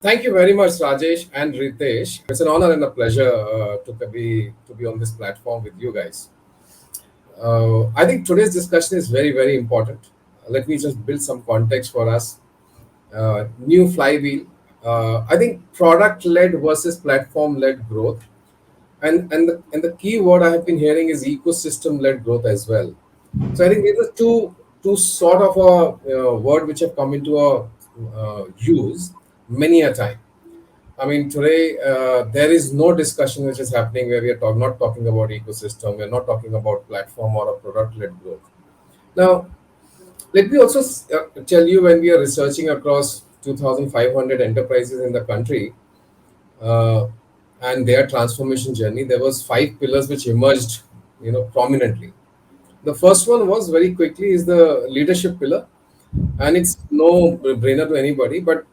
Thank you very much, Rajesh and Ritesh. It's an honor and a pleasure to be on this platform with you guys. I think today's discussion is very, very important. Let me just build some context for us. New flywheel. I think product-led versus platform-led growth, and the key word I have been hearing is ecosystem-led growth as well. So I think these are two sort of a word which have come into a use many a time. I mean, today there is no discussion which is happening where we are not talking about ecosystem. We're not talking about platform or a product-led growth. Now, let me also tell you, when we are researching across 2,500 enterprises in the country uh, and their transformation journey, there was five pillars which emerged, prominently. The first one was very quickly is the leadership pillar, and it's no brainer to anybody. But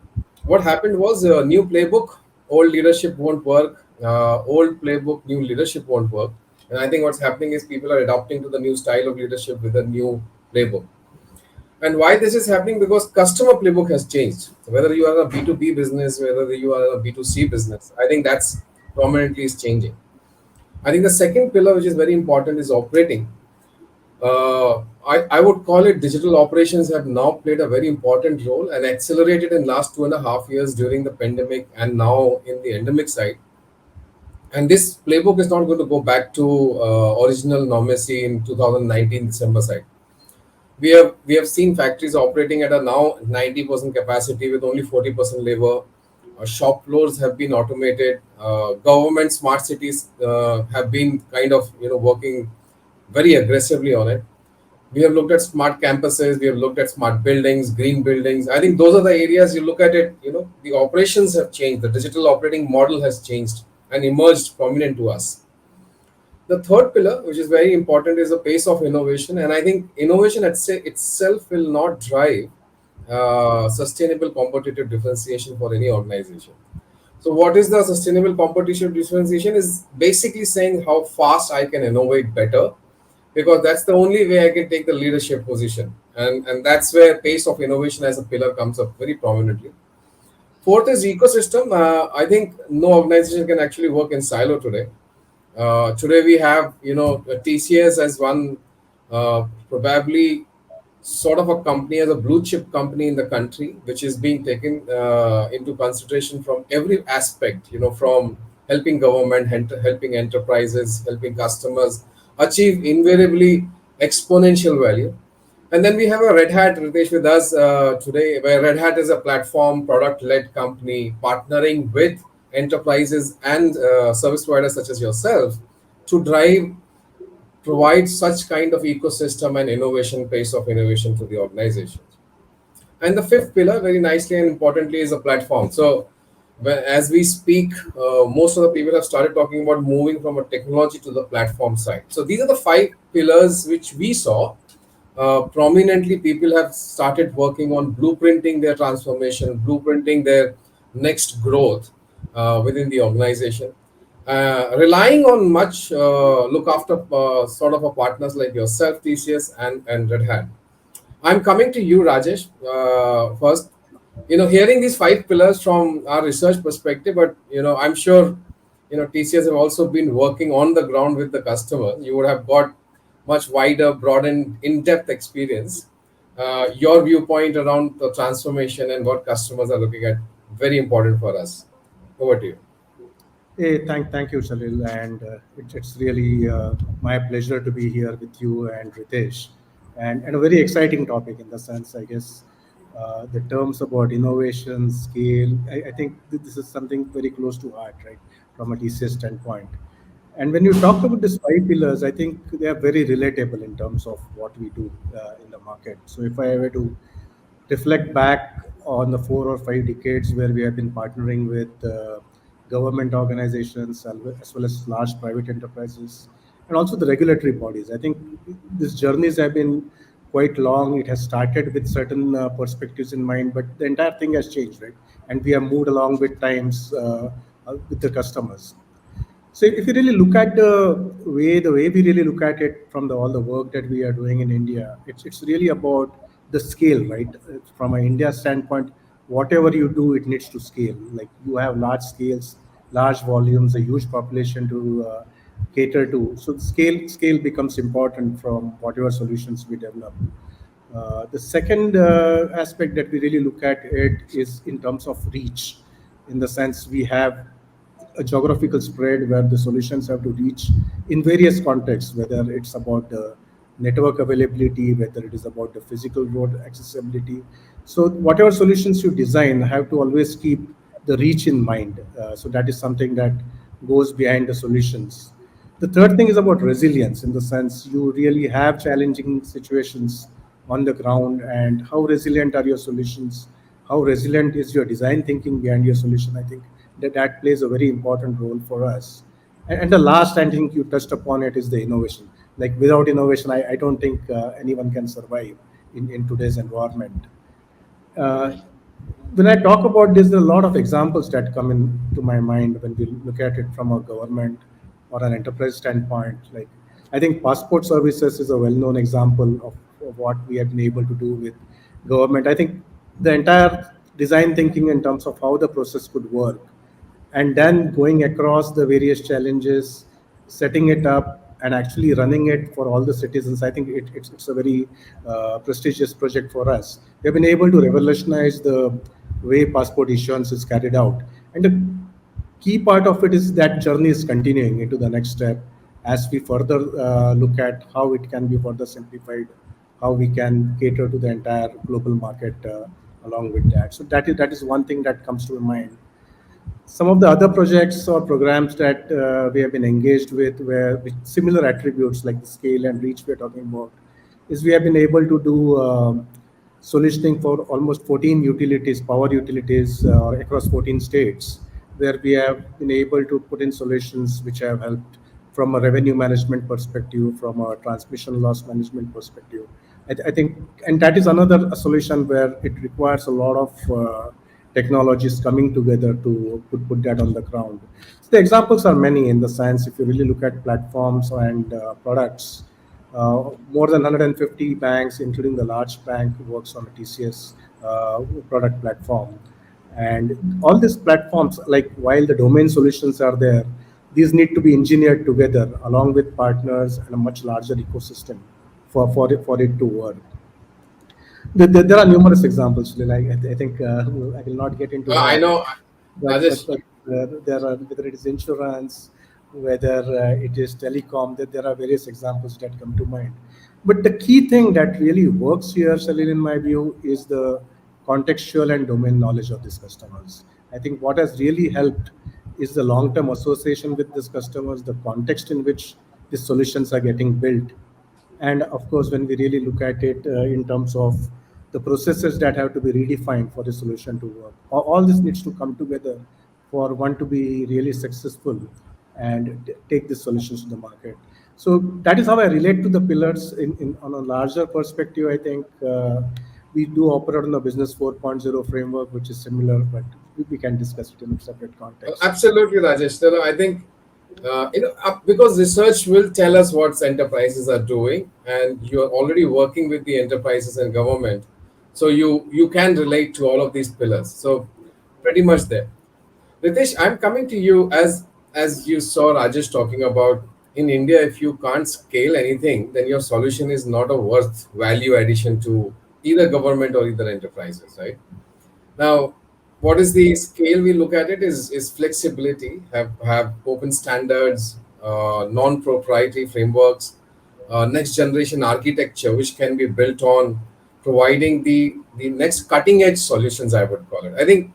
what happened was a new playbook, old leadership won't work. Old playbook, new leadership won't work. And I think what's happening is people are adapting to the new style of leadership with a new playbook. And why this is happening? Because customer playbook has changed. Whether you are a B2B business, whether you are a B2C business, I think that's prominently is changing. I think the second pillar, which is very important, is operating. I would call it digital operations have now played a very important role and accelerated in last 2.5 years during the pandemic and now in the endemic side. And this playbook is not going to go back to original normalcy in 2019 December side. We have seen factories operating at a now 90% capacity with only 40% labor. Shop floors have been automated. Government smart cities have been kind of working very aggressively on it. We have looked at smart campuses, we have looked at smart buildings, green buildings. I think those are the areas you look at it, the operations have changed, the digital operating model has changed and emerged prominent to us. The third pillar, which is very important, is the pace of innovation. And I think innovation itself will not drive sustainable competitive differentiation for any organization. So, what is the sustainable competition differentiation? Is basically saying how fast I can innovate better, because that's the only way I can take the leadership position. And that's where pace of innovation as a pillar comes up very prominently. Fourth is ecosystem. I think no organization can actually work in silo today. Today we have, TCS as one, probably sort of a company, as a blue chip company in the country, which is being taken into consideration from every aspect, from helping government, helping enterprises, helping customers achieve invariably exponential value. And then we have a Red Hat, Ritesh, with us today, where Red Hat is a platform product-led company partnering with enterprises and service providers such as yourself to provide such kind of ecosystem and innovation, pace of innovation to the organizations. And the fifth pillar, very nicely and importantly, is a platform. So, as we speak, most of the people have started talking about moving from a technology to the platform side. So, these are the five pillars which we saw. Prominently, people have started working on blueprinting their transformation, blueprinting their next growth within the organization, relying on much look after sort of a partners like yourself, TCS and Red Hat. I'm coming to you, Rajesh. First, hearing these five pillars from our research perspective, but I'm sure TCS have also been working on the ground with the customer. You would have got much wider, broad, and in-depth experience. Your viewpoint around the transformation and what customers are looking at, very important for us. Over to you. Hey, thank you, Shalil, and it's really my pleasure to be here with you and Ritesh, and a very exciting topic in the sense, I guess, the terms about innovation, scale. I think this is something very close to heart, right, from a TCS standpoint. And when you talk about these five pillars, I think they are very relatable in terms of what we do in the market. So if I were to reflect back on the 4 or 5 decades where we have been partnering with government organizations as well as large private enterprises and also the regulatory bodies. I think these journeys have been quite long. It has started with certain perspectives in mind, but the entire thing has changed, right? And we have moved along with times with the customers. So if you really look at the way we really look at it from all the work that we are doing in India, it's really about the scale, right? From an India standpoint, whatever you do, it needs to scale. Like you have large scales, large volumes, a huge population to cater to. So scale becomes important from whatever solutions we develop. The second aspect that we really look at it is in terms of reach, in the sense we have a geographical spread where the solutions have to reach in various contexts, whether it's about the network availability, whether it is about the physical road accessibility. So whatever solutions you design have to always keep the reach in mind. So that is something that goes behind the solutions. The third thing is about resilience, in the sense you really have challenging situations on the ground, and how resilient are your solutions? How resilient is your design thinking behind your solution? I think that plays a very important role for us. And the last, I think you touched upon it, is the innovation. Like without innovation, I don't think anyone can survive in today's environment. Uh, when I talk about this, there are a lot of examples that come into my mind when we look at it from a government or an enterprise standpoint. Like, I think passport services is a well-known example of what we have been able to do with government. I think the entire design thinking in terms of how the process could work, and then going across the various challenges, setting it up and actually running it for all the citizens. I think it's a very prestigious project for us. We have been able to revolutionize the way passport issuance is carried out. And the key part of it is that journey is continuing into the next step as we further look at how it can be further simplified, how we can cater to the entire global market along with that. So that is one thing that comes to mind. Some of the other projects or programs that we have been engaged with similar attributes like the scale and reach we're talking about, is we have been able to do solutioning for almost 14 utilities, power utilities across 14 states, where we have been able to put in solutions which have helped from a revenue management perspective, from a transmission loss management perspective. I think, and that is another solution where it requires a lot of technologies coming together to put that on the ground. So the examples are many in the sense, if you really look at platforms and products, more than 150 banks, including the large bank, works on a TCS product platform. And all these platforms, like while the domain solutions are there, these need to be engineered together along with partners and a much larger ecosystem for it to work. There are numerous examples. I think I will not get into I that, know, but Rajesh. there are, whether it is insurance, whether it is telecom, that there are various examples that come to mind. But the key thing that really works here, Salil, in my view, is the contextual and domain knowledge of these customers. I think what has really helped is the long-term association with these customers, the context in which these solutions are getting built, and of course, when we really look at it in terms of the processes that have to be redefined for the solution to work, all this needs to come together for one to be really successful and take the solutions to the market. So that is how I relate to the pillars on a larger perspective. I think we do operate on the business 4.0 framework, which is similar, but we can discuss it in a separate context. Absolutely, Rajesh. I think because research will tell us what enterprises are doing, and you are already working with the enterprises and government, so you can relate to all of these pillars. So pretty much there. Ritesh, I'm coming to you as you saw Rajesh talking about in India. If you can't scale anything, then your solution is not a worth value addition to either government or either enterprises, right? Now, what is the scale we look at it is flexibility, have open standards, non-proprietary frameworks, next generation architecture, which can be built on providing the next cutting edge solutions, I would call it. I think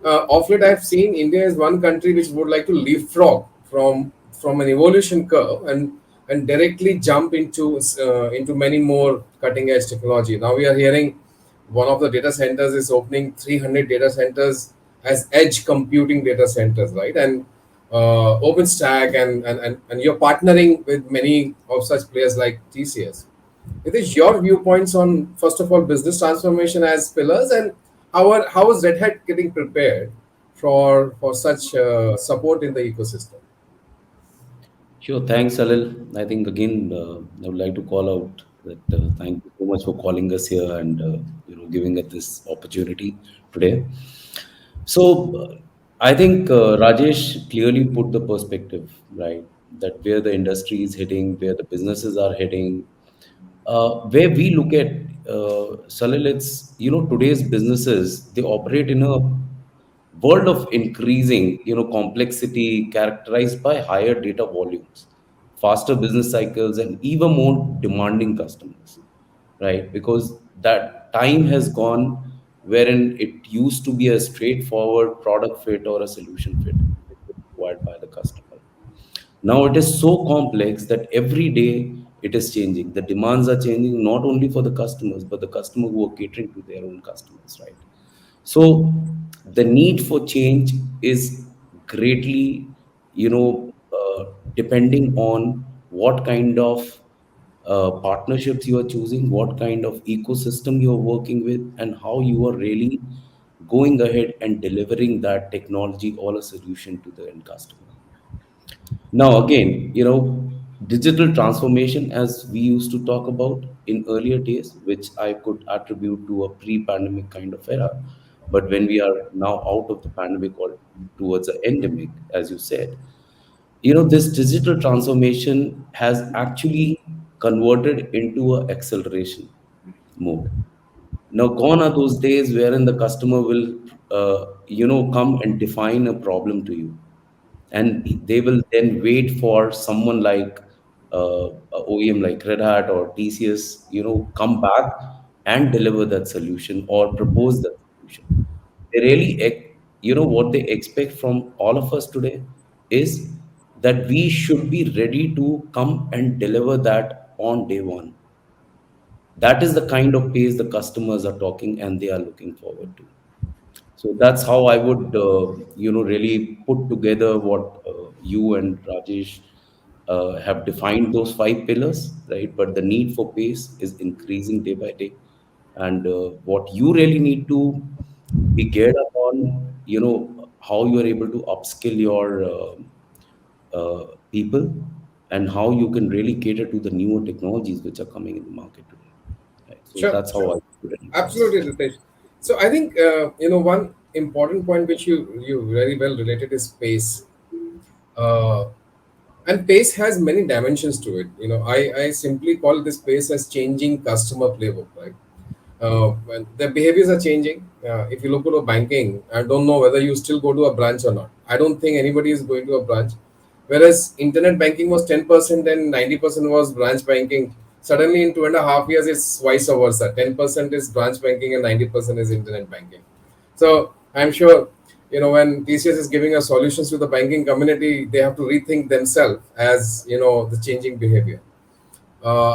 of late I've seen India is one country which would like to leapfrog from an evolution curve and directly jump into many more cutting edge technology. Now we are hearing one of the data centers is opening 300 data centers as edge computing data centers, right? And OpenStack, and you're partnering with many of such players like TCS. It is your viewpoints on, first of all, business transformation as pillars, and how is Red Hat getting prepared for such support in the ecosystem? Sure, thanks, Salil. I think again, I would like to call out that thank you so much for calling us here and giving us this opportunity today. So I think Rajesh clearly put the perspective, right? That where the industry is heading, where the businesses are heading, where we look at Salil, it's today's businesses they operate in a world of increasing complexity characterized by higher data volumes, faster business cycles, and even more demanding customers, right? Because that time has gone wherein it used to be a straightforward product fit or a solution fit required by the customer. Now it is so complex that every day it is changing. The demands are changing not only for the customers, but the customer who are catering to their own customers, right? So the need for change is greatly, depending on what kind of partnerships you are choosing, what kind of ecosystem you are working with, and how you are really going ahead and delivering that technology or a solution to the end customer. Now, again, digital transformation, as we used to talk about in earlier days, which I could attribute to a pre pandemic kind of era. But when we are now out of the pandemic or towards the endemic, as you said, this digital transformation has actually converted into a acceleration mode. Now, gone are those days wherein the customer will, come and define a problem to you, and they will then wait for someone like a OEM like Red Hat or TCS, come back and deliver that solution or propose that solution. They really, what they expect from all of us today is that we should be ready to come and deliver that on day one. That is the kind of pace the customers are talking and they are looking forward to. So that's how I would, really put together what you and Rajesh have defined those five pillars, right? But the need for pace is increasing day by day, and what you really need to be geared up on, how you are able to upskill your people, and how you can really cater to the newer technologies which are coming in the market today. Right? So Sure, that's how sure. I would emphasize. Absolutely, Ritesh. So I think one important point which you very well related is pace. Uh, and pace has many dimensions to it. I simply call this pace as changing customer playbook, right? When their behaviors are changing. If you look at banking, I don't know whether you still go to a branch or not. I don't think anybody is going to a branch. Whereas internet banking was 10% and 90% was branch banking. Suddenly, in 2.5 years, it's vice versa. 10% is branch banking and 90% is internet banking. So I'm sure when TCS is giving us solutions to the banking community, they have to rethink themselves as the changing behavior.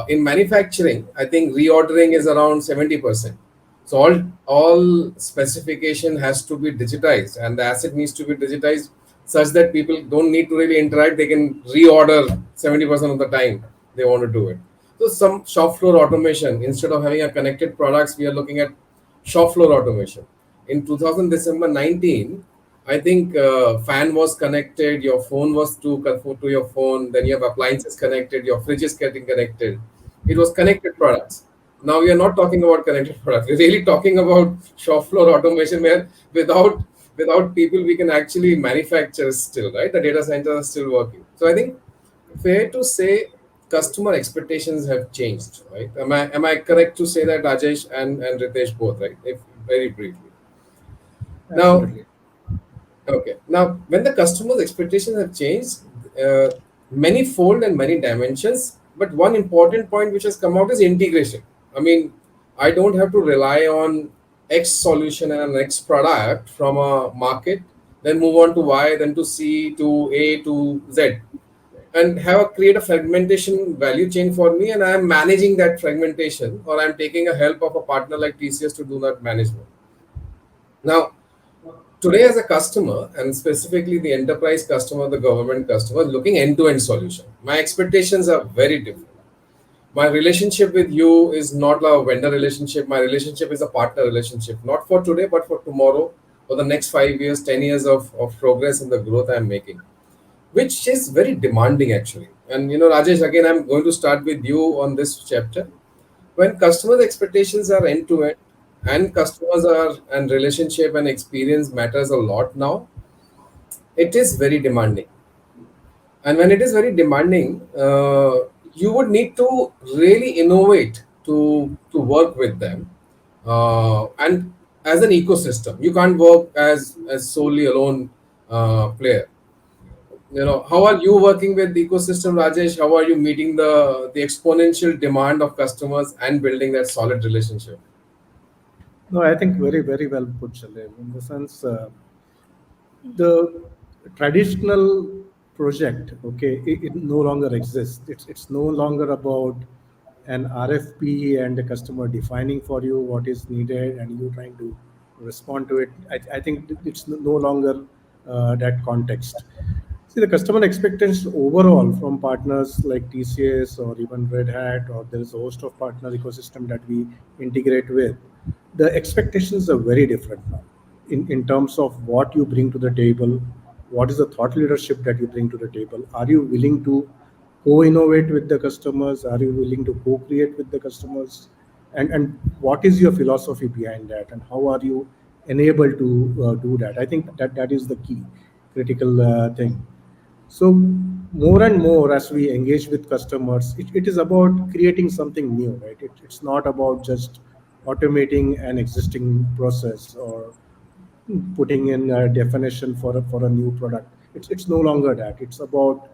In manufacturing, I think reordering is around 70%. So all specification has to be digitized, and the asset needs to be digitized such that people don't need to really interact. They can reorder 70% of the time they want to do it. So some shop floor automation, instead of having a connected products, we are looking at shop floor automation. In 2000 December 19, I think fan was connected, your phone was to your phone, then you have appliances connected, your fridge is getting connected. It was connected products. Now we are not talking about connected products. We're really talking about shop floor automation where without people we can actually manufacture still, right? The data centers are still working. So I think fair to say customer expectations have changed, right? Am I correct to say that, Rajesh and Ritesh both, right? If very briefly. Now, Absolutely. okay. Now, when the customer's expectations have changed, many fold and many dimensions, but one important point which has come out is integration. I mean, I don't have to rely on X solution and an X product from a market, then move on to Y, then to C, to A, to Z, and create a fragmentation value chain for me, and I am managing that fragmentation, or I'm taking a help of a partner like TCS to do that management. Now, today as a customer, and specifically the enterprise customer, the government customer, looking end-to-end solution, my expectations are very different. My relationship with you is not a vendor relationship. My relationship is a partner relationship, not for today but for tomorrow, for the next 5 years, 10 years of progress and the growth I'm making, which is very demanding actually. And Rajesh, again, I'm going to start with you on this chapter. When customers expectations are end to end, and customers are and relationship and experience matters a lot now. It is very demanding, and when it is very demanding, you would need to really innovate to work with them, and as an ecosystem you can't work as solely alone player. How are you working with the ecosystem, Rajesh? How are you meeting the exponential demand of customers and building that solid relationship? No, I think very, very well put, Shalil. In the sense, the traditional project, okay, it no longer exists. It's no longer about an RFP and the customer defining for you what is needed and you trying to respond to it. I think it's no longer that context. See, the customer expectations overall from partners like TCS or even Red Hat, or there is a host of partner ecosystem that we integrate with. The expectations are very different now in terms of what you bring to the table, what is the thought leadership that you bring to the table. Are you willing to co-innovate with the customers? Are you willing to co-create with the customers? And what is your philosophy behind that? And how are you enabled to do that? I think that is the key critical thing. So more and more as we engage with customers, it is about creating something new, right? It's not about just automating an existing process or putting in a definition for a new product. It's no longer that. It's about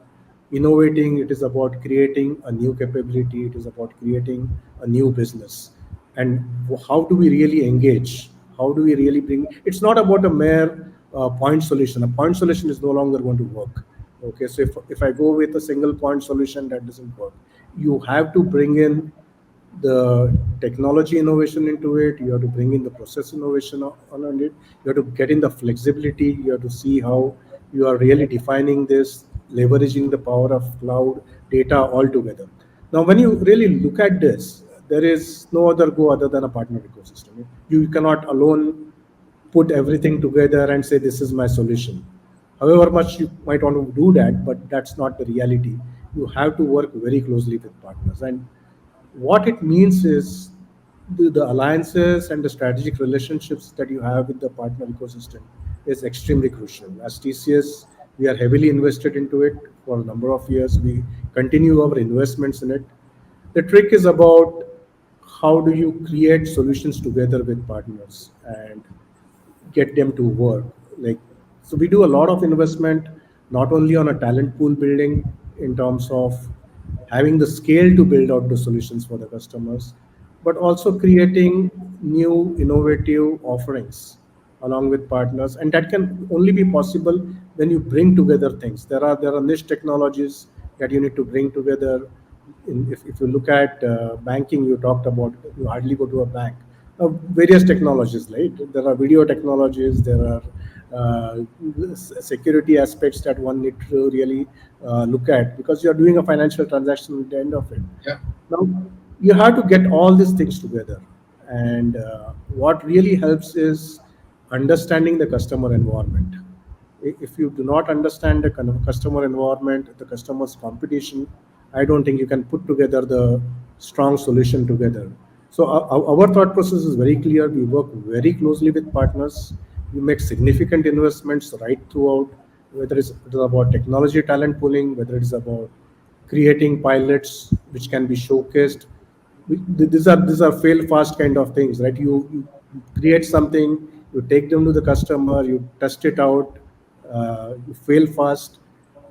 innovating. It is about creating a new capability. It is about creating a new business. And how do we really engage? How do we really bring? It's not about a mere point solution. A point solution is no longer going to work. Okay, so if I go with a single point solution, that doesn't work. You have to bring in the technology innovation into it. You have to bring in the process innovation on it. You have to get in the flexibility. You have to see how you are really defining this, leveraging the power of cloud data altogether. Now, when you really look at this, there is no other go other than a partner ecosystem. You cannot alone put everything together and say this is my solution. However much you might want to do that, but that's not the reality. You have to work very closely with partners. And what it means is the alliances and the strategic relationships that you have with the partner ecosystem is extremely crucial. As TCS, we are heavily invested into it for a number of years. We continue our investments in it. The trick is about how do you create solutions together with partners and get them to work. Like, so we do a lot of investment, not only on a talent pool building in terms of having the scale to build out the solutions for the customers, but also creating new innovative offerings along with partners. And that can only be possible when you bring together things. There are niche technologies that you need to bring together. If you look at banking, you talked about you hardly go to a bank. Various technologies, right? There are video technologies, there are security aspects that one need to really look at because you are doing a financial transaction at the end of it. Yeah. Now, you have to get all these things together. And what really helps is understanding the customer environment. If you do not understand the kind of customer environment, the customer's competition, I don't think you can put together the strong solution together. So our thought process is very clear. We work very closely with partners. We make significant investments right throughout, whether it is about technology talent pooling, whether it is about creating pilots which can be showcased. These are fail fast kind of things, right? You create something, you take them to the customer, you test it out, you fail fast,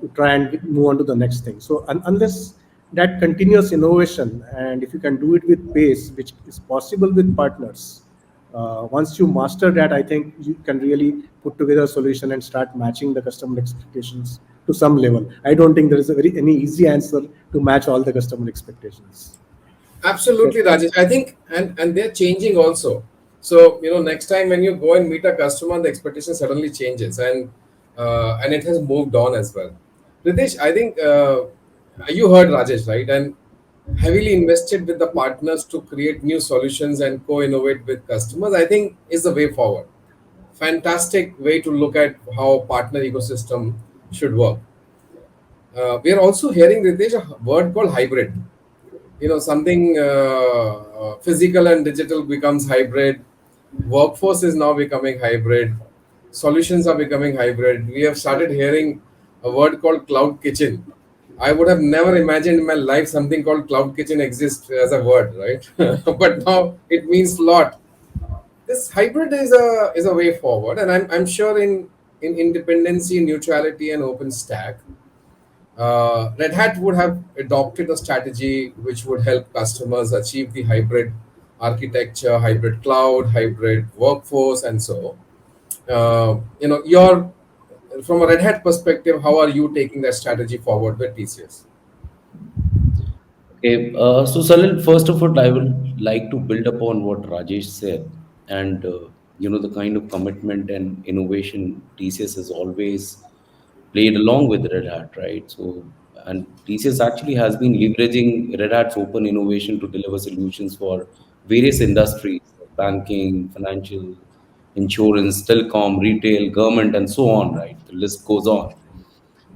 you try and move on to the next thing. So unless that continuous innovation, and if you can do it with pace, which is possible with partners, once you master that, I think you can really put together a solution and start matching the customer expectations to some level. I don't think there is a very any easy answer to match all the customer expectations. Okay. Absolutely, Rajesh. I think, and they're changing also. So next time when you go and meet a customer, the expectation suddenly changes, and it has moved on as well. Ritesh, I think you heard Rajesh, right? And heavily invested with the partners to create new solutions and co-innovate with customers, I think is the way forward. Fantastic way to look at how partner ecosystem should work. We are also hearing, Ritesh, a word called hybrid. Something physical and digital becomes hybrid. Workforce is now becoming hybrid. Solutions are becoming hybrid. We have started hearing a word called cloud kitchen. I would have never imagined in my life something called cloud kitchen exists as a word, right? But now it means a lot. This hybrid is a way forward, and I'm sure in independency, neutrality, and open stack, Red Hat would have adopted a strategy which would help customers achieve the hybrid architecture, hybrid cloud, hybrid workforce, and so. Your from a Red Hat perspective, how are you taking that strategy forward with TCS? Okay, so Salil, first of all, I would like to build upon what Rajesh said, and the kind of commitment and innovation TCS has always played along with Red Hat, right? So, and TCS actually has been leveraging Red Hat's open innovation to deliver solutions for various industries, like banking, financial, insurance, telecom, retail, government, and so on, right? The list goes on.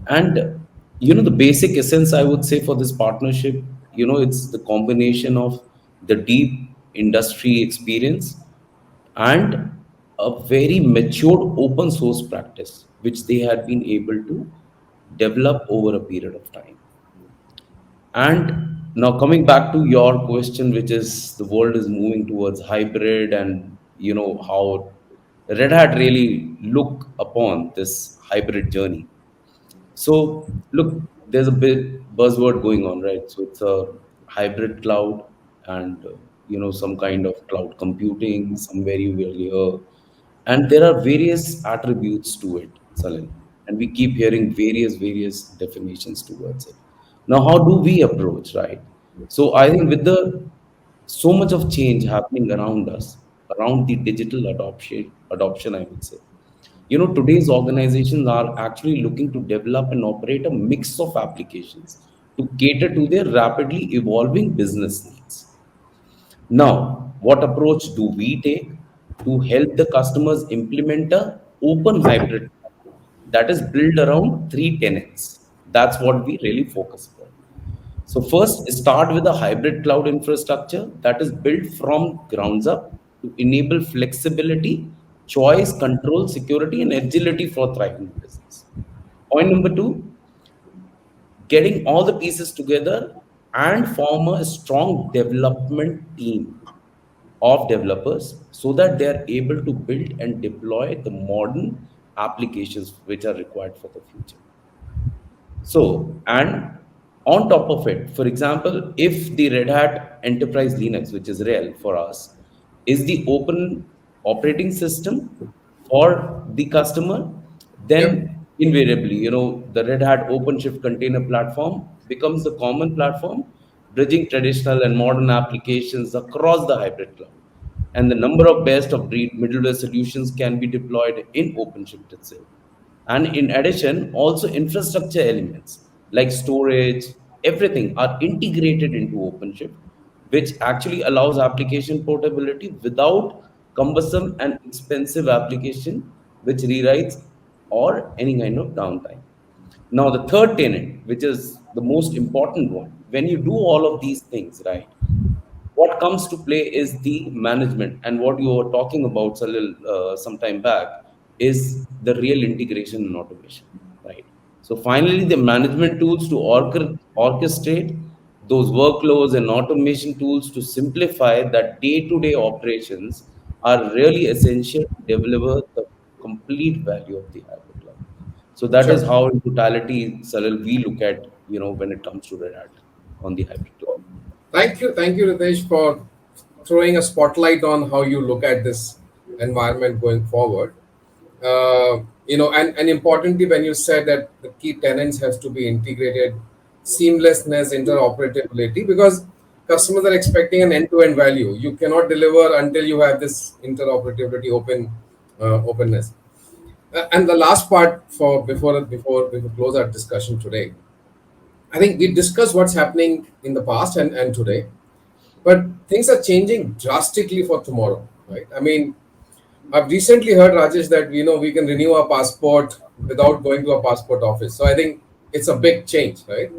And the basic essence I would say for this partnership, it's the combination of the deep industry experience and a very matured open source practice, which they had been able to develop over a period of time. And now coming back to your question, which is the world is moving towards hybrid, and how Red Hat really look upon this hybrid journey. So look, there's a big buzzword going on, right? So it's a hybrid cloud, and some kind of cloud computing, somewhere you will hear, and there are various attributes to it, Salin, and we keep hearing various definitions towards it. Now, how do we approach, right? So I think with the so much of change happening around us, around the digital adoption, I would say, today's organizations are actually looking to develop and operate a mix of applications to cater to their rapidly evolving business needs. Now, what approach do we take to help the customers implement a open hybrid that is built around three tenets? That's what we really focus upon. So first, start with a hybrid cloud infrastructure that is built from grounds up to enable flexibility, choice, control, security, and agility for thriving business. Point number two, getting all the pieces together and form a strong development team of developers so that they are able to build and deploy the modern applications which are required for the future. So, and on top of it, for example, if the Red Hat Enterprise Linux, which is RHEL for us, is the open operating system for the customer, Yep, then invariably, the Red Hat OpenShift container platform becomes the common platform, bridging traditional and modern applications across the hybrid cloud. And the number of best of breed middleware solutions can be deployed in OpenShift itself. And in addition, also infrastructure elements like storage, everything are integrated into OpenShift, which actually allows application portability without cumbersome and expensive application, which rewrites or any kind of downtime. Now, the third tenet, which is the most important one, when you do all of these things, right, what comes to play is the management, and what you were talking about Salil, some time back, is the real integration and automation, right? So finally the management tools to orchestrate those workloads and automation tools to simplify that day-to-day operations are really essential to deliver the complete value of the hybrid cloud. So that is sure. how in totality, Salil, we look at when it comes to Red Hat on the hybrid cloud. Thank you, Ritesh, for throwing a spotlight on how you look at this environment going forward. And importantly, when you said that the key tenants has to be integrated, seamlessness, interoperability, because customers are expecting an end-to-end value. You cannot deliver until you have this interoperability, openness. And the last part for before we close our discussion today, I think we discussed what's happening in the past and today, but things are changing drastically for tomorrow, right? I mean, I've recently heard, Rajesh, that we can renew our passport without going to a passport office. So I think it's a big change, right?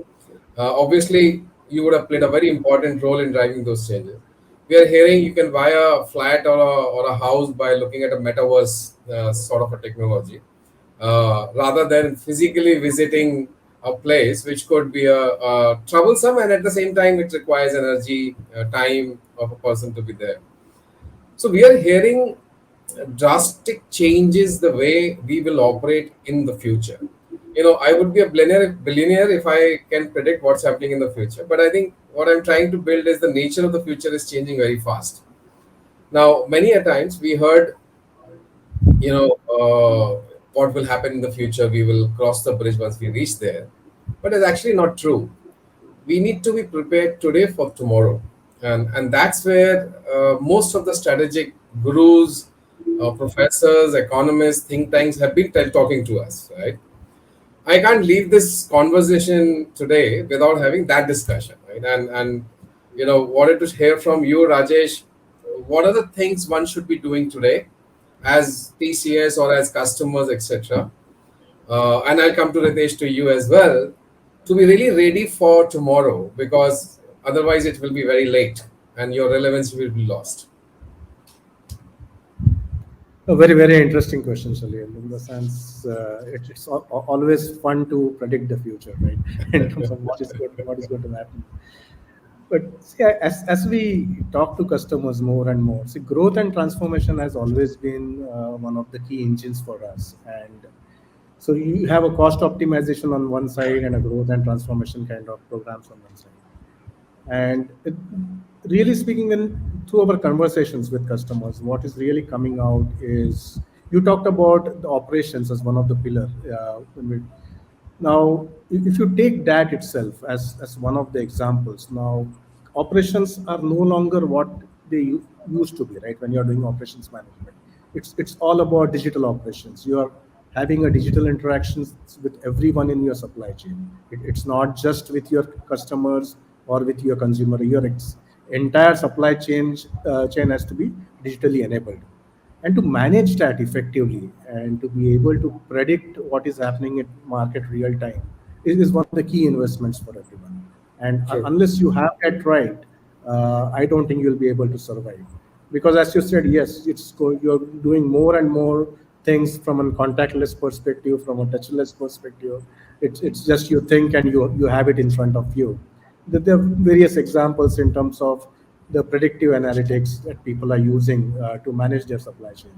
Obviously, you would have played a very important role in driving those changes. We are hearing you can buy a flat or a house by looking at a metaverse sort of a technology, rather than physically visiting a place, which could be a troublesome, and at the same time it requires energy, time of a person to be there. So we are hearing drastic changes the way we will operate in the future. I would be a billionaire if I can predict what's happening in the future. But I think what I'm trying to build is the nature of the future is changing very fast. Now, many a times we heard, what will happen in the future. We will cross the bridge once we reach there. But it's actually not true. We need to be prepared today for tomorrow, and that's where most of the strategic gurus, professors, economists, think tanks have been talking to us, right? I can't leave this conversation today without having that discussion, right? And wanted to hear from you, Rajesh. What are the things one should be doing today as TCS or as customers, etc.? And I'll come to Ritesh, to you as well, to be really ready for tomorrow, because otherwise it will be very late and your relevance will be lost. A very, very interesting question, Shalil. In the sense, it's always fun to predict the future, right? In terms of what is going to happen. But see, as we talk to customers more and more, see, growth and transformation has always been one of the key engines for us. And so you have a cost optimization on one side and a growth and transformation kind of programs on one side. And really speaking, in through our conversations with customers, what is really coming out is you talked about the operations as one of the pillar. Now, if you take that itself as one of the examples, now operations are no longer what they used to be, right? When you're doing operations management, it's all about digital operations. You are having a digital interactions with everyone in your supply chain. It's not just with your customers or with your consumer. Your entire supply chain has to be digitally enabled, and to manage that effectively and to be able to predict what is happening in market real time is one of the key investments for everyone. And True. unless you have that right, I don't think you'll be able to survive, because as you said, yes, you're doing more and more things from a contactless perspective, from a touchless perspective. It's just you think and you have it in front of you. There are various examples in terms of the predictive analytics that people are using to manage their supply chain.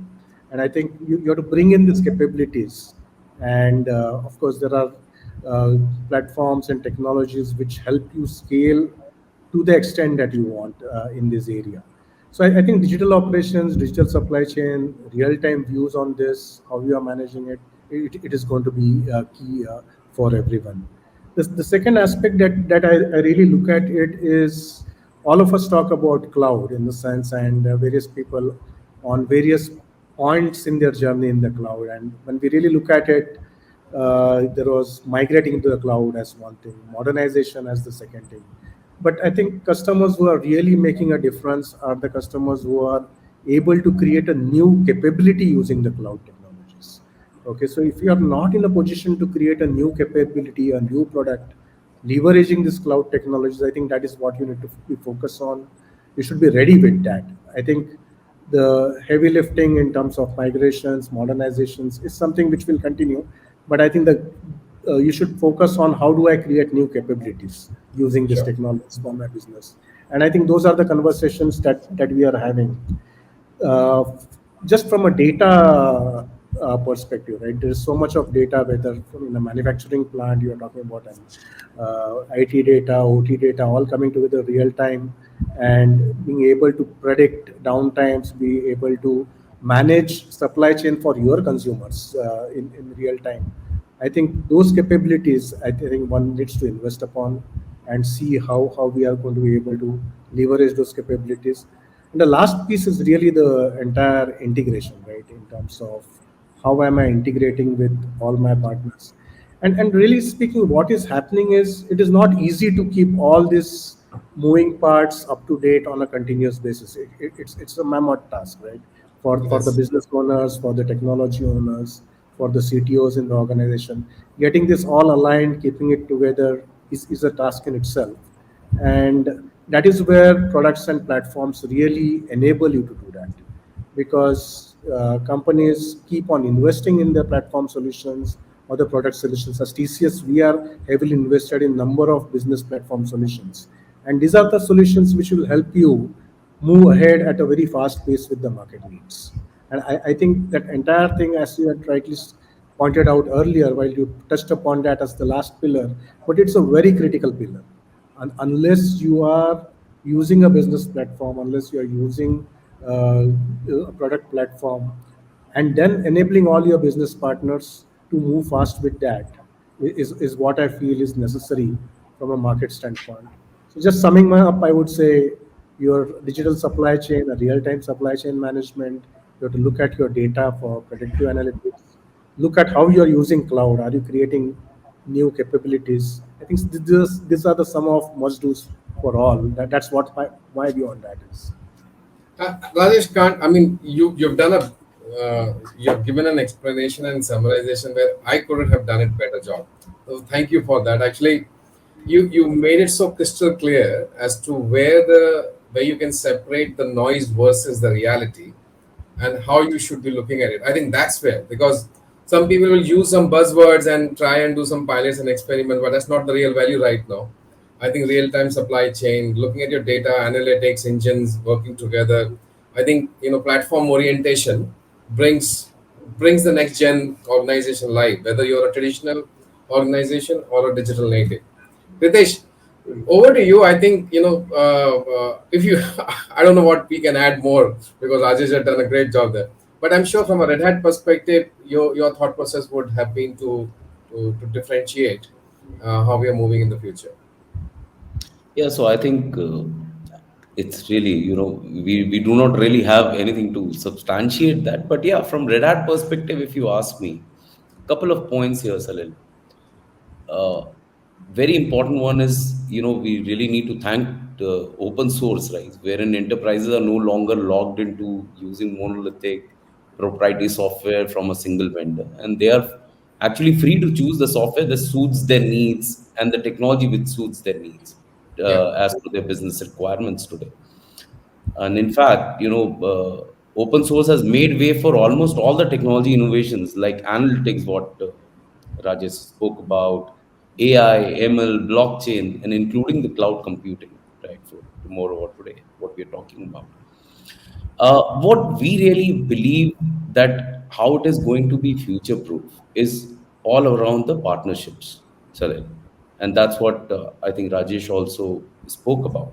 And I think you have to bring in these capabilities. And of course, there are platforms and technologies which help you scale to the extent that you want in this area. So I think digital operations, digital supply chain, real-time views on this, how you are managing it is going to be key for everyone. The second aspect that I really look at it is all of us talk about cloud in the sense, and various people on various points in their journey in the cloud. And when we really look at it, there was migrating to the cloud as one thing, modernization as the second thing. But I think customers who are really making a difference are the customers who are able to create a new capability using the cloud technologies. Okay, so if you are not in a position to create a new capability, a new product, leveraging this cloud technologies, I think that is what you need to be focused on. You should be ready with that. I think the heavy lifting in terms of migrations, modernizations is something which will continue. But I think that you should focus on how do I create new capabilities using this Sure. technology for my business. And I think those are the conversations that we are having. uh, just from a data perspective, right? There's so much of data, whether from in a manufacturing plant you are talking about, and IT data, OT data, all coming together real time, and being able to predict downtimes, be able to manage supply chain for your consumers in real time. I think those capabilities, I think one needs to invest upon and see how we are going to be able to leverage those capabilities. And the last piece is really the entire integration, right? In terms of how am I integrating with all my partners. And really speaking, what is happening is it is not easy to keep all these moving parts up to date on a continuous basis. It's a mammoth task, right? For the Yes. business owners, for the technology owners, for the CTOs in the organization. Getting this all aligned, keeping it together is a task in itself. And that is where products and platforms really enable you to do that, because companies keep on investing in their platform solutions or the product solutions. As TCS, we are heavily invested in number of business platform solutions, and these are the solutions which will help you move ahead at a very fast pace with the market needs. And I think that entire thing, as you had rightly pointed out earlier, while you touched upon that as the last pillar, but it's a very critical pillar. And unless you are using a business platform, unless you are using uh, a product platform, and then enabling all your business partners to move fast with that is what I feel is necessary from a market standpoint. So just summing up, I would say your digital supply chain, a real-time supply chain management, you have to look at your data for predictive analytics, look at how you're using cloud. Are you creating new capabilities? I think these are the sum of must-dos for all. That's what my view on that is. Rajesh can't. I mean, you've done a you've given an explanation and summarization where I couldn't have done it better job. So thank you for that. Actually, you made it so crystal clear as to where you can separate the noise versus the reality, and how you should be looking at it. I think that's fair, because some people will use some buzzwords and try and do some pilots and experiment, but that's not the real value right now. I think real-time supply chain, looking at your data analytics engines working together. I think platform orientation brings brings the next gen organization live, whether you're a traditional organization or a digital native. Ritesh, over to you. I think if you, I don't know what we can add more, because Rajesh had done a great job there. But I'm sure from a Red Hat perspective, your thought process would have been to differentiate how we are moving in the future. Yeah, so I think it's really, we do not really have anything to substantiate that. But yeah, from Red Hat perspective, if you ask me, couple of points here, Salil. uh, Very important one is, we really need to thank open source, right, wherein enterprises are no longer logged into using monolithic proprietary software from a single vendor, and they are actually free to choose the software that suits their needs and the technology which suits their needs, Yeah, as per their business requirements today. And in fact, open source has made way for almost all the technology innovations like analytics, what Rajesh spoke about, AI, ML, blockchain, and including the cloud computing, right, for tomorrow or today, what we're talking about. What we really believe that how it is going to be future proof is all around the partnerships, Salil. And that's what I think Rajesh also spoke about.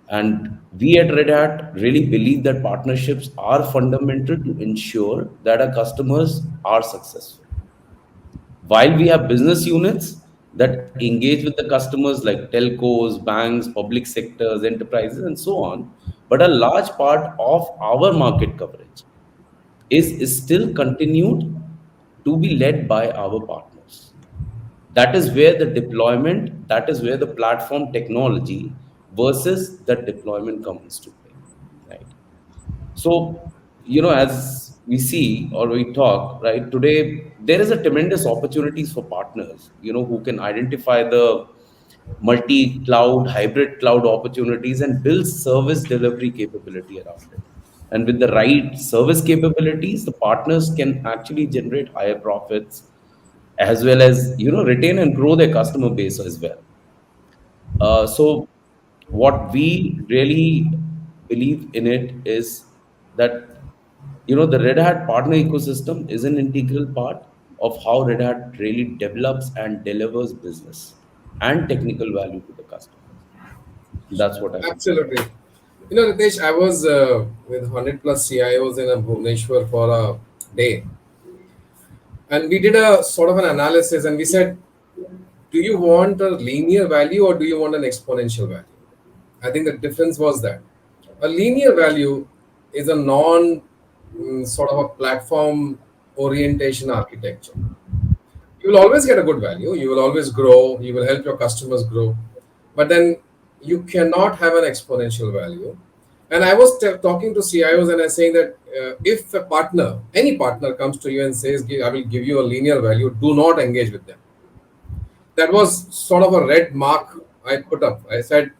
And we at Red Hat really believe that partnerships are fundamental to ensure that our customers are successful. While we have business units that engage with the customers like telcos, banks, public sectors, enterprises, and so on, but a large part of our market coverage is still continued to be led by our partners. That is where the deployment, that is where the platform technology versus the deployment comes to play, right? So, as we see or we talk, right, today, there is a tremendous opportunities for partners, who can identify the multi-cloud, hybrid cloud opportunities and build service delivery capability around it. And with the right service capabilities, the partners can actually generate higher profits as well as, retain and grow their customer base as well. So, what we really believe in it is that, the Red Hat partner ecosystem is an integral part of how Red Hat really develops and delivers business and technical value to the customers. That's what I would say. absolutely. Ritesh, I was with 100 plus CIOs in a Bhubaneswar for a day, and we did a sort of an analysis, and we said, do you want a linear value or do you want an exponential value? I think the difference was that a linear value is a non sort of a platform orientation architecture. You will always get a good value, you will always grow, you will help your customers grow, but then you cannot have an exponential value. And I was talking to CIOs and I was saying that if a partner, any partner comes to you and says, I will give you a linear value, do not engage with them. That was sort of a red mark I put up. I said,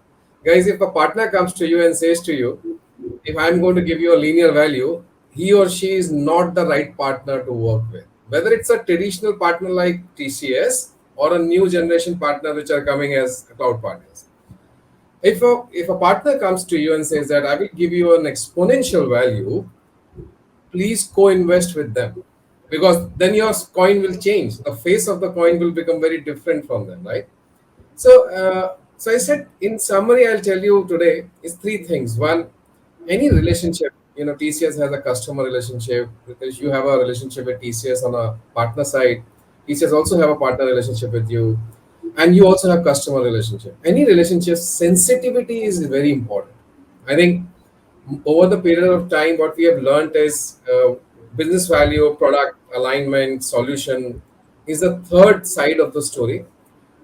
Guys, if a partner comes to you and says to you, if I'm going to give you a linear value, he or she is not the right partner to work with. Whether it's a traditional partner like TCS or a new generation partner which are coming as cloud partners. If a partner comes to you and says that I will give you an exponential value, please co-invest with them, because then your coin will change. The face of the coin will become very different from them, right? So I said, in summary, I'll tell you today is three things. One, any relationship, TCS has a customer relationship because you have a relationship with TCS on a partner side. TCS also have a partner relationship with you, and you also have customer relationship. Any relationship sensitivity is very important. I think over the period of time, what we have learned is business value, product alignment, solution is the third side of the story.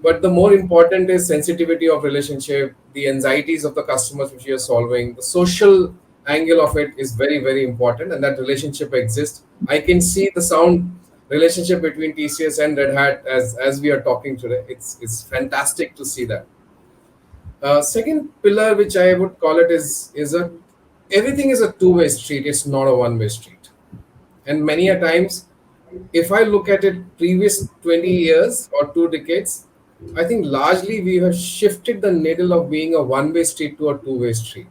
But the more important is sensitivity of relationship, the anxieties of the customers which you are solving, the social angle of it is very, very important, and that relationship exists. I can see the sound relationship between TCS and Red Hat as we are talking today. It's fantastic to see that. Second pillar, which I would call it, is a everything is a two-way street. It's not a one-way street. And many a times, if I look at it, previous 20 years or 2 decades, I think largely we have shifted the needle of being a one-way street to a two-way street.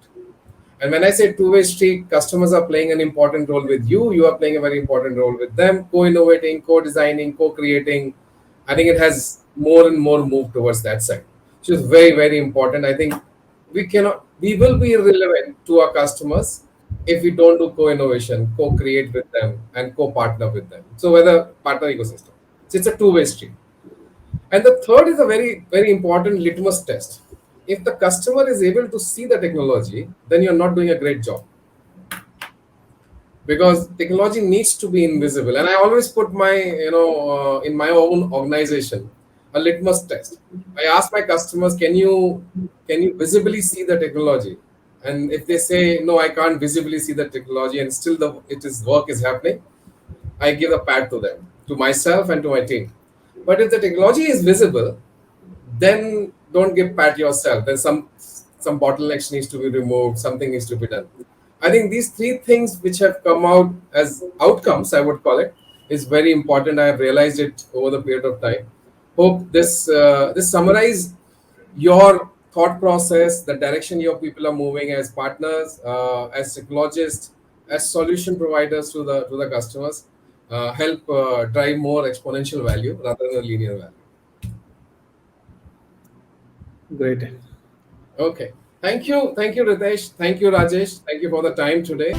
And when I say two-way street, customers are playing an important role with you. You are playing a very important role with them, co-innovating, co-designing, co-creating. I think it has more and more moved towards that side, which is very, very important. I think we will be irrelevant to our customers if we don't do co-innovation, co-create with them, and co-partner with them. So whether partner ecosystem, so it's a two-way street. And the third is a very, very important litmus test. If the customer is able to see the technology, then you're not doing a great job, because technology needs to be invisible. And I always put my, in my own organization, a litmus test. I ask my customers, can you visibly see the technology? And if they say no, I can't visibly see the technology, and still the work is happening, I give a pat to them, to myself and to my team. But if the technology is visible, then don't give pat yourself. Then some bottlenecks needs to be removed, something needs to be done. I think these three things which have come out as outcomes, I would call it, is very important. I have realized it over the period of time. Hope this summarize your thought process, the direction your people are moving as partners, as technologists, as solution providers to the customers, help drive more exponential value rather than a linear value. Great. Okay. Thank you, Ritesh. Thank you, Rajesh. Thank you for the time today.